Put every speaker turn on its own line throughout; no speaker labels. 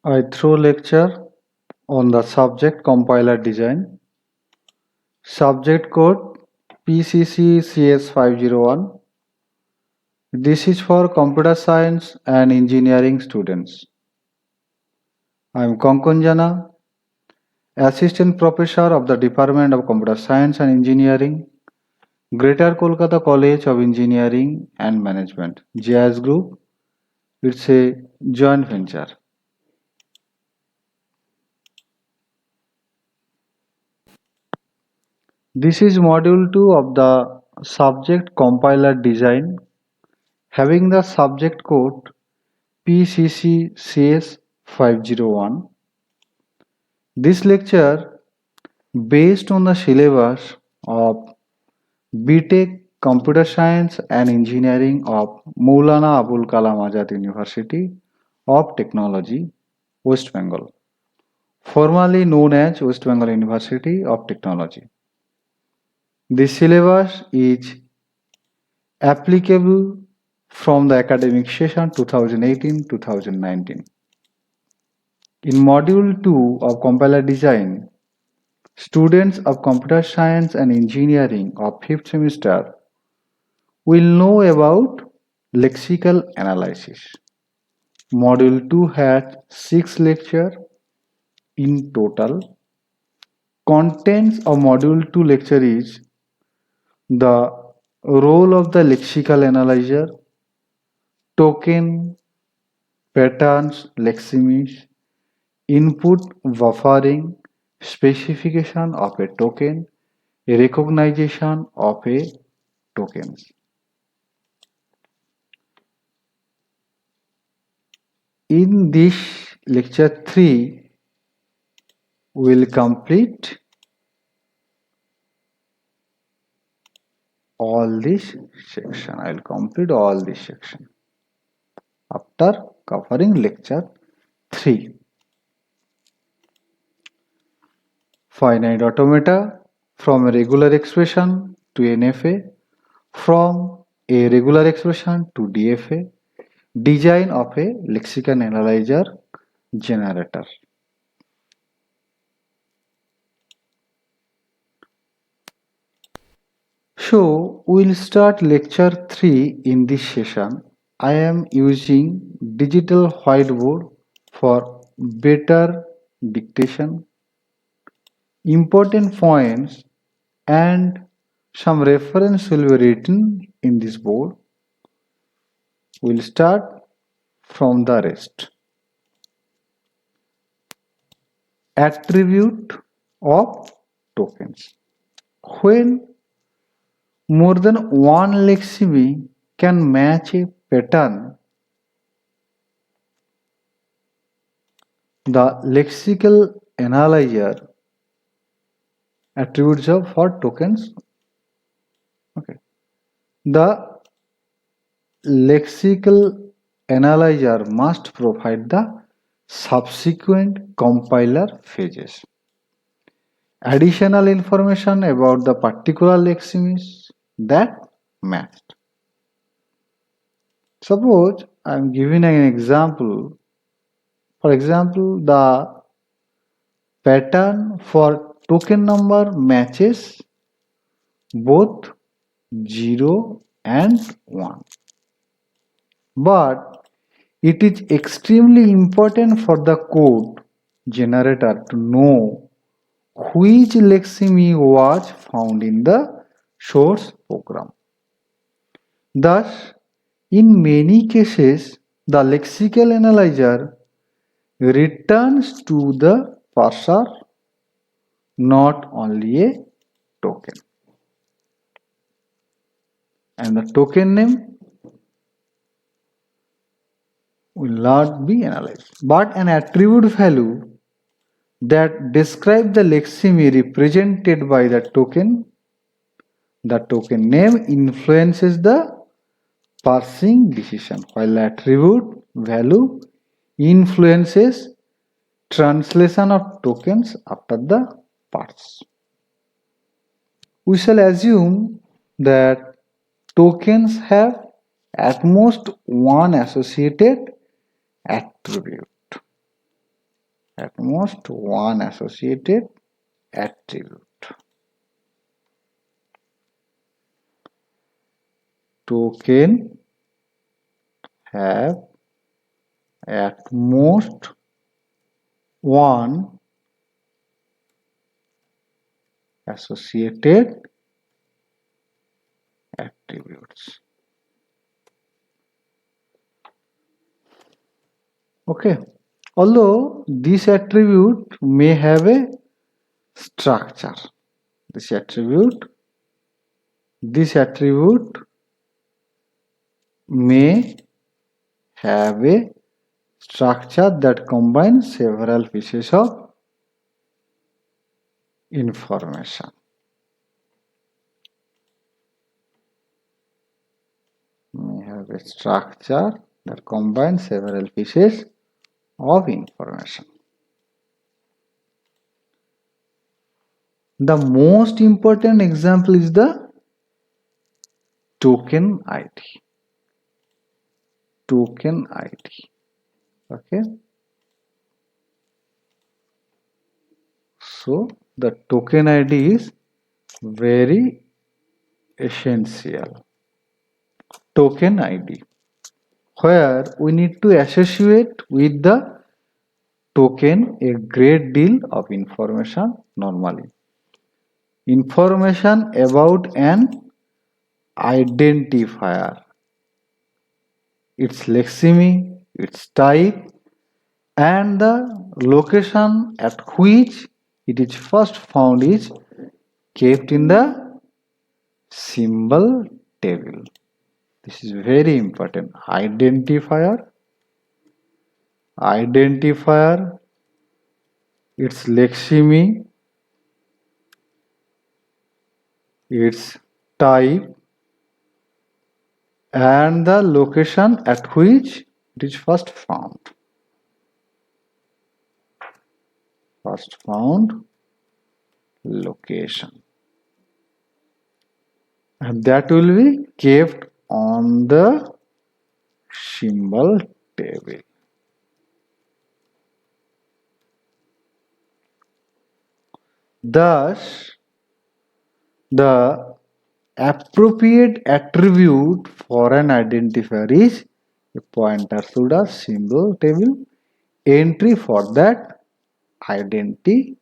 I throw lecture on the subject compiler design. Subject code PCC CS501. This is for computer science and engineering students. I am Konkonjana, Assistant Professor of the Department of Computer Science and Engineering, Greater Kolkata College of Engineering and Management, JIS Group. It's a joint venture. This is module 2 of the subject compiler design having the subject code PCC-CS501. This lecture based on the syllabus of BTech Computer Science and Engineering of Maulana Abul Kalam Azad University of Technology, West Bengal, formerly known as West Bengal University of Technology. This syllabus is applicable from the academic session 2018-2019. In Module 2 of Compiler Design, students of Computer Science and Engineering of 5th semester will know about lexical analysis. Module 2 has 6 lectures in total. Contents of Module 2 lecture is the role of the lexical analyzer, token, patterns, leximes, input buffering, specification of a token, recognition of a tokens. In this lecture 3, we will complete all this section. I will complete all this section after covering lecture 3. Finite automata from a regular expression to NFA, from a regular expression to DFA, design of a lexical analyzer generator. So we'll start lecture 3 in this session. I am using digital whiteboard for better dictation. Important points and some reference will be written in this board. We'll start from the rest. Attribute of tokens. When more than one lexeme can match a pattern, the lexical analyzer attributes of for tokens. Okay. The lexical analyzer must provide the subsequent compiler phases. Additional information about the particular leximes that matched. Suppose I am giving an example. For example, the pattern for token number matches both 0 and 1. But it is extremely important for the code generator to know which lexeme was found in the source program. Thus, in many cases, the lexical analyzer returns to the parser not only a token. And the token name will not be analyzed, but an attribute value that describes the lexeme represented by the token name influences the parsing decision, while attribute value influences translation of tokens after the parse. We shall assume that tokens have at most one associated attribute. at most one associated attribute. Token have at most one associated attributes. Okay, although this attribute may have a structure, this attribute may have a structure that combines several pieces of information. May have a structure that combines several pieces of information. The most important example is the token ID. Token ID. Okay. So the token ID is very essential. Token ID, where we need to associate with the token a great deal of information normally. Information about an identifier, its lexeme, its type, and the location at which it is first found is kept in the symbol table. This is very important. Identifier, its lexeme, its type, and the location at which it is first found. First found location. And that will be kept on the symbol table. Thus, the appropriate attribute for an identifier is a pointer to the symbol table entry for that identifier.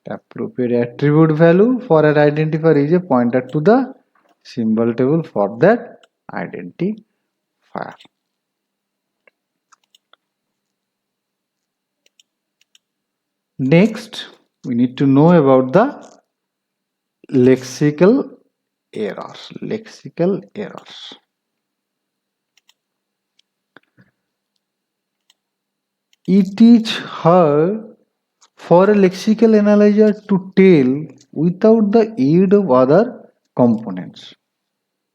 Appropriate attribute value for an identifier is a pointer to the symbol table for that identifier. Next, we need to know about the lexical errors. It is hard for a lexical analyzer to tell without the aid of other components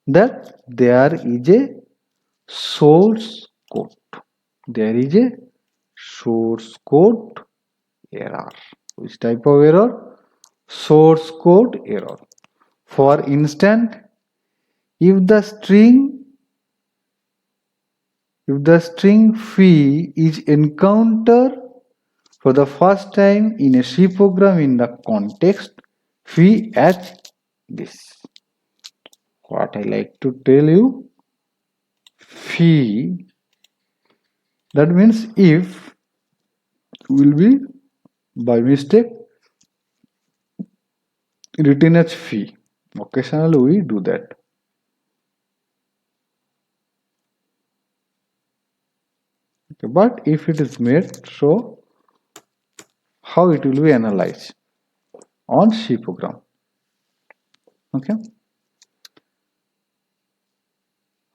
that there is a source code. There is a source code error. Which type of error? Source code error. For instance, if the string fee is encountered for the first time in a C program in the context fee as this. What I like to tell you, fee, that means if will be by mistake written as fee. Occasionally we do that. Okay, but if it is made, so how it will be analyzed on C program. Okay.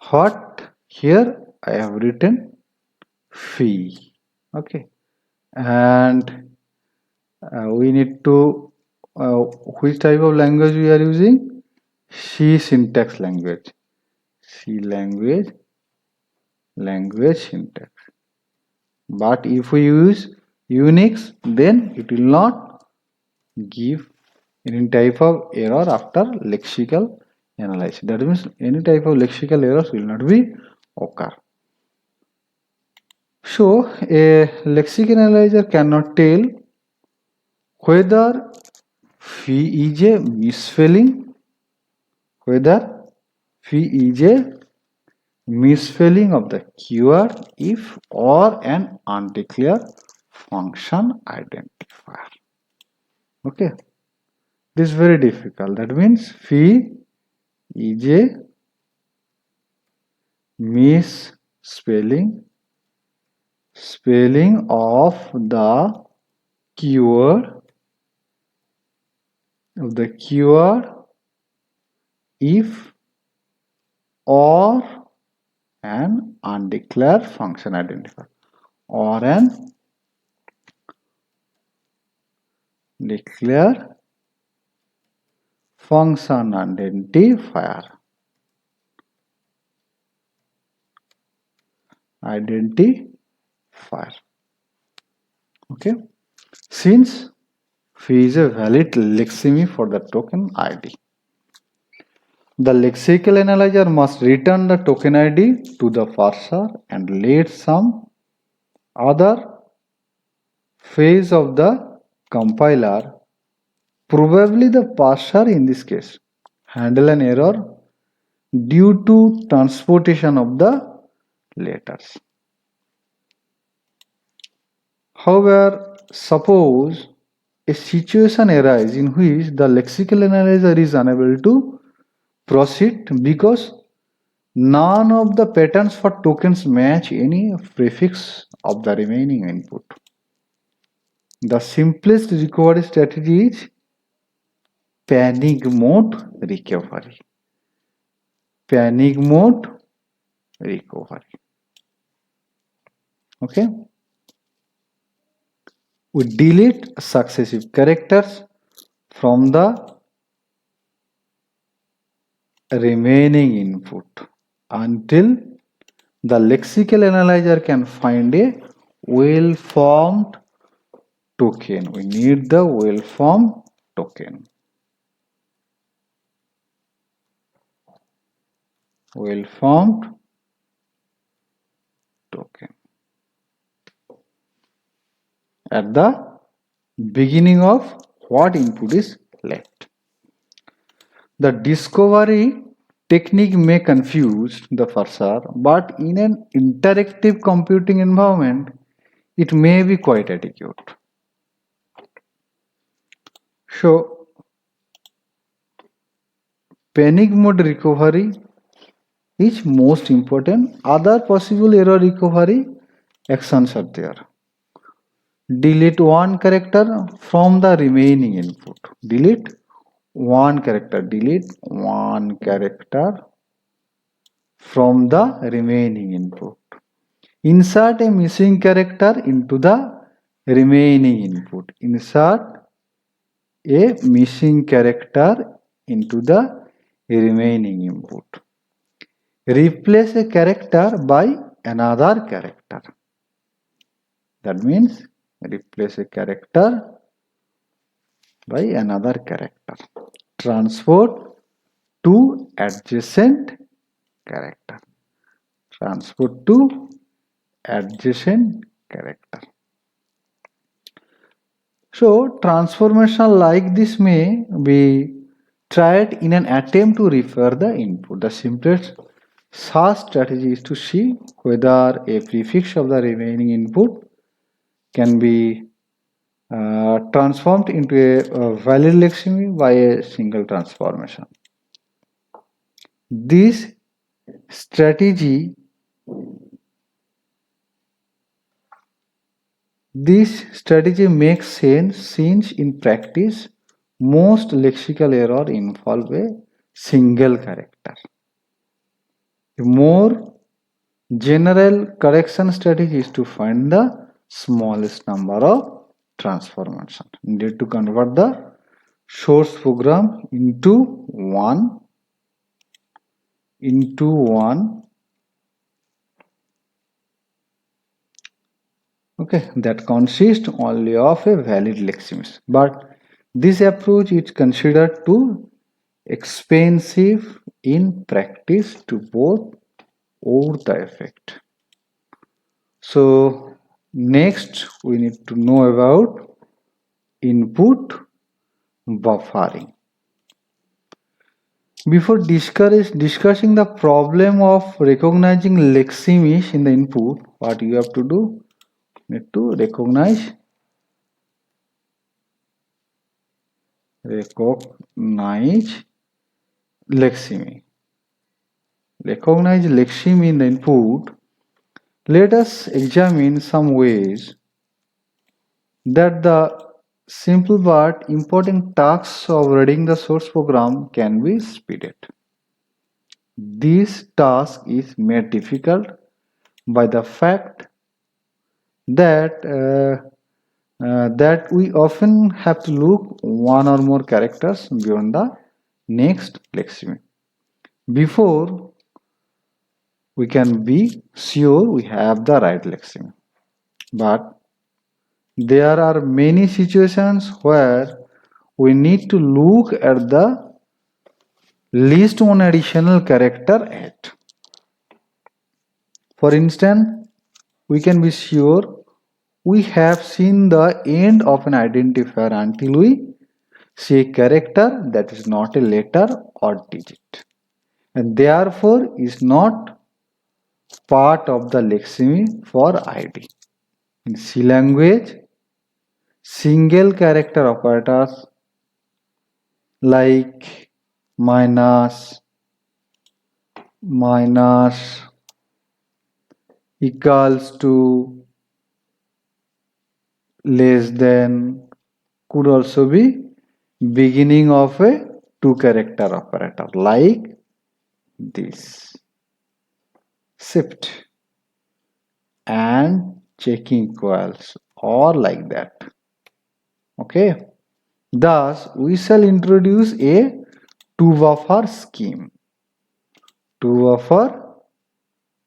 What here I have written fee. Okay, and we need to which type of language we are using? C syntax language. C language syntax. But if we use Unix, then it will not give any type of error after lexical analyze. That means any type of lexical errors will not be occur. So a lexical analyzer cannot tell whether phi is a misspelling, whether phi is a misspelling of the keyword if or an undeclared function identifier. Okay, this is very difficult. That means phi is a misspelling of the keyword if or an undeclared function identifier or an declared function identifier. Okay, since phi is a valid lexeme for the token ID, the lexical analyzer must return the token ID to the parser and let some other phase of the compiler, probably the parser in this case, handle an error due to transportation of the letters. However, suppose a situation arises in which the lexical analyzer is unable to proceed because none of the patterns for tokens match any prefix of the remaining input. The simplest recovery strategy is panic mode recovery. Panic mode recovery. Okay. We delete successive characters from the remaining input until the lexical analyzer can find a well-formed token. We need the well-formed token. Well-formed token at the beginning of what input is left. The discovery technique may confuse the parser, but in an interactive computing environment, it may be quite adequate. So, panic mode recovery is most important. Other possible error recovery actions are there. Delete one character from the remaining input. Delete one character from the remaining input. Insert a missing character into the remaining input. Insert a missing character into the remaining input. Replace a character by another character. That means replace a character by another character. Transport to adjacent character. Transport to adjacent character. So transformation like this may be tried in an attempt to refer the input. The simplest such strategy is to see whether a prefix of the remaining input can be transformed into a valid lexeme by a single transformation. This strategy makes sense since in practice most lexical error involve a single character. A more general correction strategy is to find the smallest number of transformations needed to convert the source program into one okay, that consists only of a valid lexemes. But this approach is considered too expensive in practice to both or the effect. So next we need to know about input buffering. Before discussing the problem of recognizing lexemes in the input, what you have to do? You need to recognize lexeme. Recognize lexeme in the input. Let us examine some ways that the simple but important tasks of reading the source program can be speeded. This task is made difficult by the fact that that we often have to look one or more characters beyond the next lexeme before we can be sure we have the right lexeme. But there are many situations where we need to look at the least one additional character at. For instance, we can be sure we have seen the end of an identifier until we see a character that is not a letter or digit and therefore is not part of the lexeme for ID. In C language, single character operators like minus, equals to, less than could also be beginning of a two character operator like this. Shift and checking equals or like that. Okay. Thus, we shall introduce a two buffer scheme. Two buffer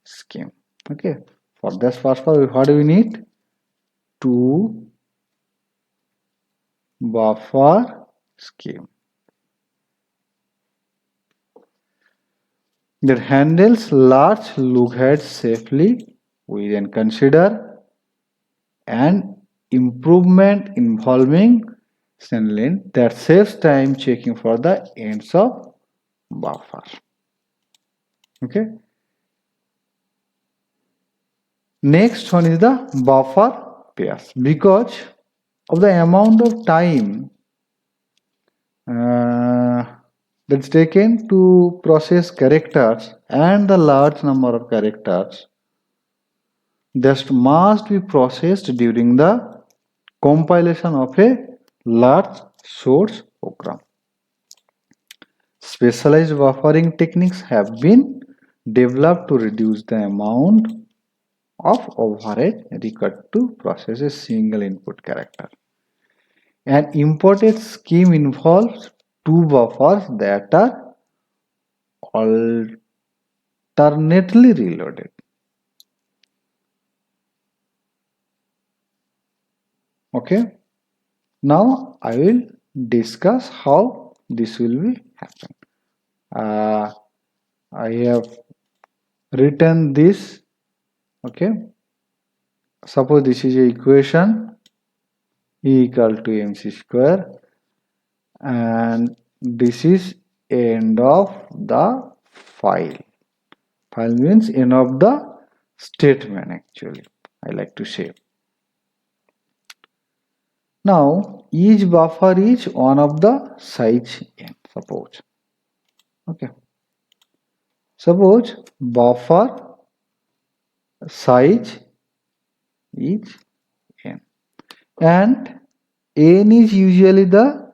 scheme. Okay. For this first part, what do we need? Two buffer scheme that handles large lookheads safely. We then consider an improvement involving length that saves time checking for the ends of buffer. Okay. Next one is the buffer pairs. Because of the amount of time that's taken to process characters and the large number of characters that must be processed during the compilation of a large source program. Specialized buffering techniques have been developed to reduce the amount of overhead required to process a single input character. An imported scheme involves two buffers that are alternately reloaded. Okay. Now I will discuss how this will be happen. I have written this. Okay. Suppose this is a equation E equal to mc square and this is end of the file. File means end of the statement actually. I like to say. Now each buffer is one of the size n. Suppose. Okay. Suppose buffer size is n and n is usually the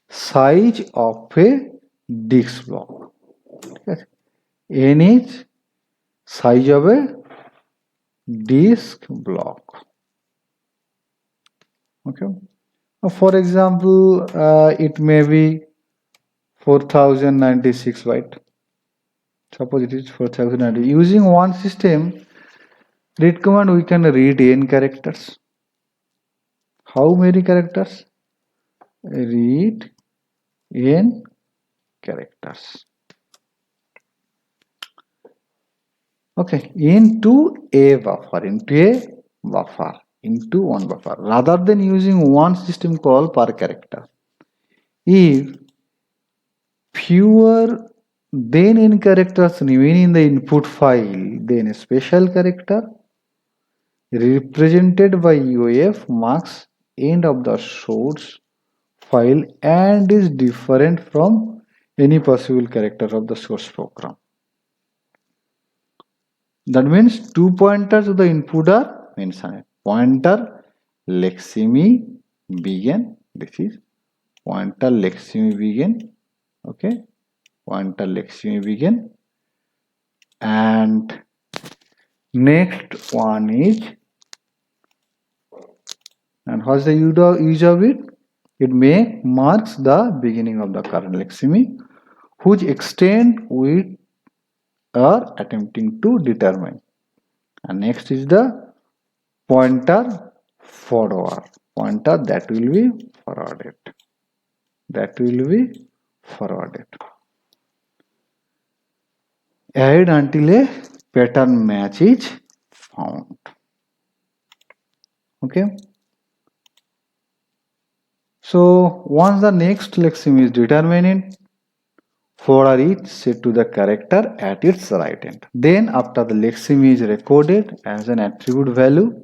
size of a disk block. Okay. N is size of a disk block. Okay. For example, it may be 4096 byte. Suppose it is 4090. Using one system, read command we can read n characters. How many characters? Read n characters. Okay, into a buffer, into one buffer, rather than using one system call per character. If fewer than n characters remain in the input file, then a special character represented by UAF marks end of the source file and is different from any possible character of the source program. That means two pointers of the input are mentioned. Pointer Leximi begin. This is pointer Leximi begin. Okay, pointer Leximi begin. And next one is, and what's the use of it? It marks the beginning of the current Leximi, whose extent we are attempting to determine. And next is the pointer forward, pointer that will be forwarded, ahead until a pattern match is found. Okay, so once the next lexeme is determined, forward is set to the character at its right end. Then after the lexeme is recorded as an attribute value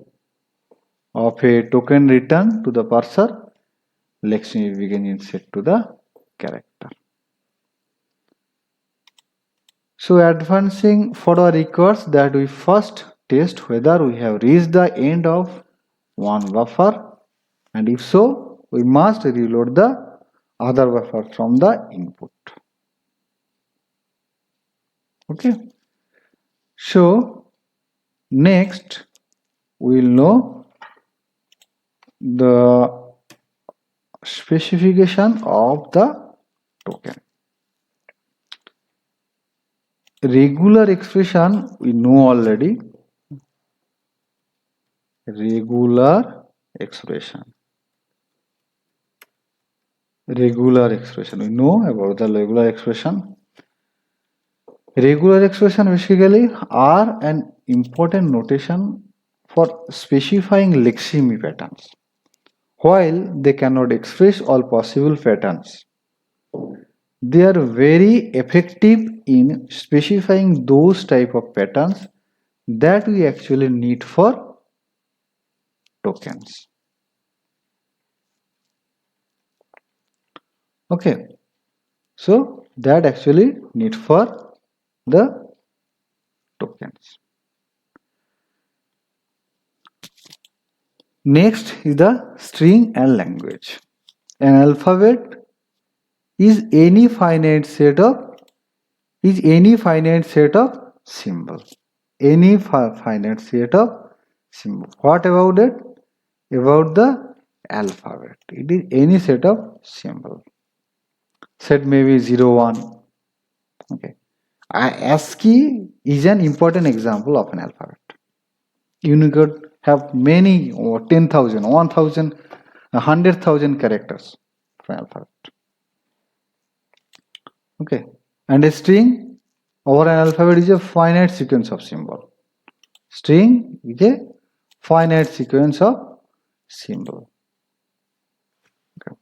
of a token return to the parser, lexeme begin is set to the character. So advancing forward requires that we first test whether we have reached the end of one buffer, and if so, we must reload the other buffer from the input. Okay. So next we will know the specification of the token. Regular expression we know already. Regular expression we know about the regular expression. Regular expression basically are an important notation for specifying lexeme patterns. While they cannot express all possible patterns, they are very effective in specifying those type of patterns that we actually need for tokens. Okay, so that actually need for the tokens. Next is the string and language. An alphabet is any finite set of symbols. Any finite set of symbols. What about it? About the alphabet. It is any set of symbols. Set maybe 0, 1. Okay. ASCII is an important example of an alphabet. Unicode have many, or 10,000, 1,000, 100,000 characters for alphabet. Okay, and a string over an alphabet is a finite sequence of symbol. String is a finite sequence of symbol. Okay.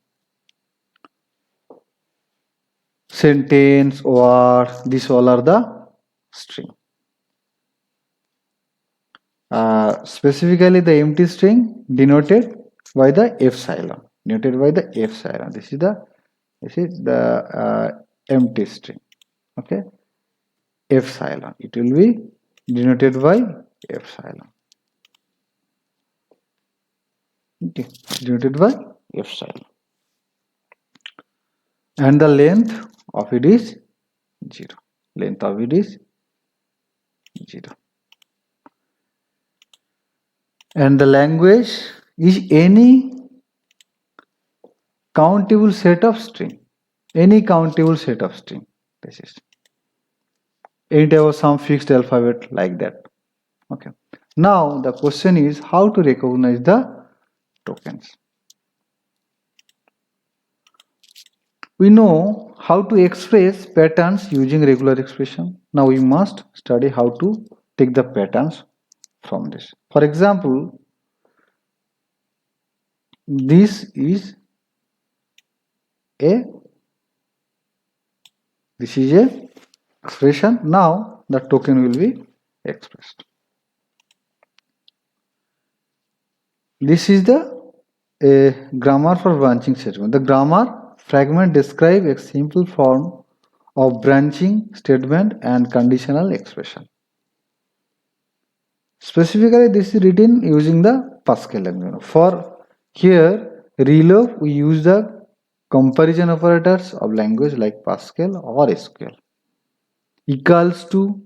Sentence, word, these all are the string. Specifically the empty string denoted by the epsilon. This is the empty string. Okay, epsilon. It will be denoted by epsilon. Okay, denoted by epsilon. And the length of it is 0. Length of it is 0. And the language is any countable set of string. Any countable set of string. This is any type of some fixed alphabet like that. Okay. Now the question is how to recognize the tokens. We know how to express patterns using regular expression. Now we must study how to take the patterns from this. For example, this is a expression. Now the token will be expressed. This is a grammar for branching statement. The grammar fragment describe a simple form of branching statement and conditional expression. Specifically, this is written using the Pascal language. For here, ReLove, we use the comparison operators of language like Pascal or SQL. Equals to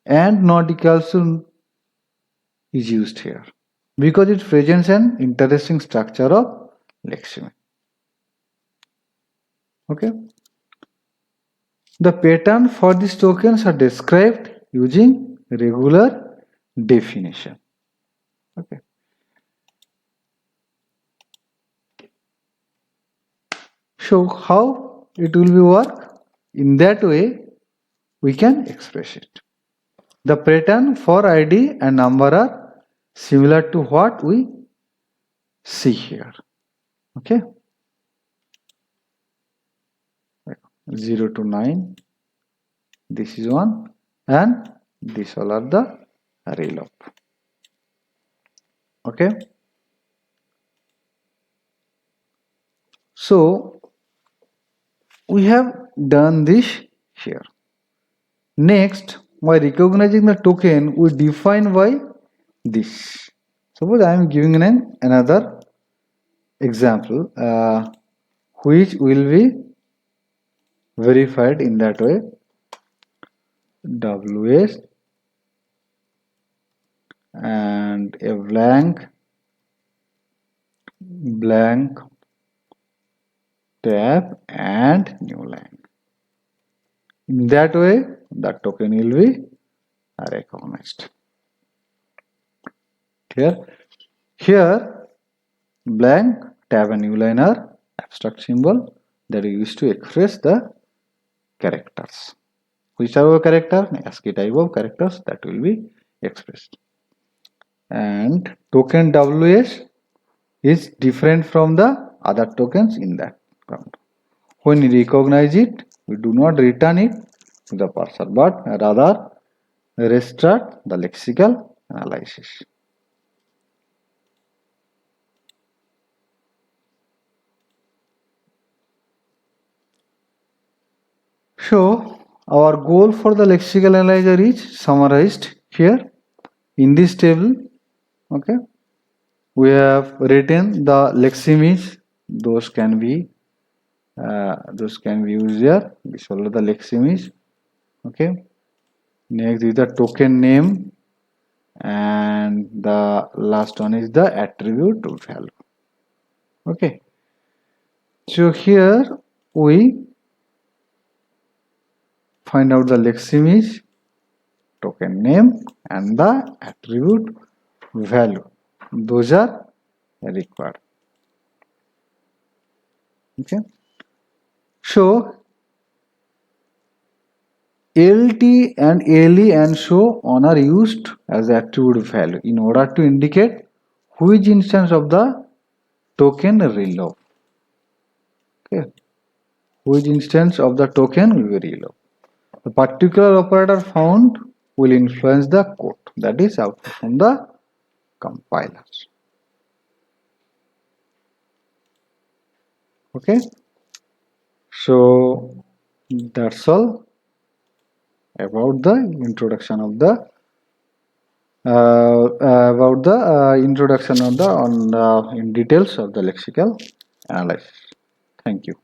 and not equals to is used here because it presents an interesting structure of lexeme. Okay. The pattern for these tokens are described using regular definition. Okay. So how it will be work? In that way, we can express it. The pattern for ID and number are similar to what we see here. Okay. 0 to 9. This is 1 and these all are the ReLove. Okay. So we have done this here. Next, by recognizing the token, we define by this. Suppose I am giving another example which will be verified in that way. WS and a blank tab and new line. In that way, that token will be recognized. Here, blank tab and new line are abstract symbol that are used to express the characters. Which are our character? ASCII type of characters that will be expressed. And token WS is different from the other tokens in that count. When we recognize it, we do not return it to the parser, but rather restart the lexical analysis. So, our goal for the lexical analyzer is summarized here in this table. Okay, we have written the leximes; those can be used here. These are the leximes. Okay, next is the token name, and the last one is the attribute value. Okay, so here we find out the leximes, token name, and the attribute value. Those are required. Okay, so LT and LE and so on are used as attribute value in order to indicate which instance of the token ReLove. Okay, which instance of the token will be ReLove. The particular operator found will influence the code, that is output from the compilers. Okay, so that's all about the introduction of the in details of the lexical analysis. Thank you.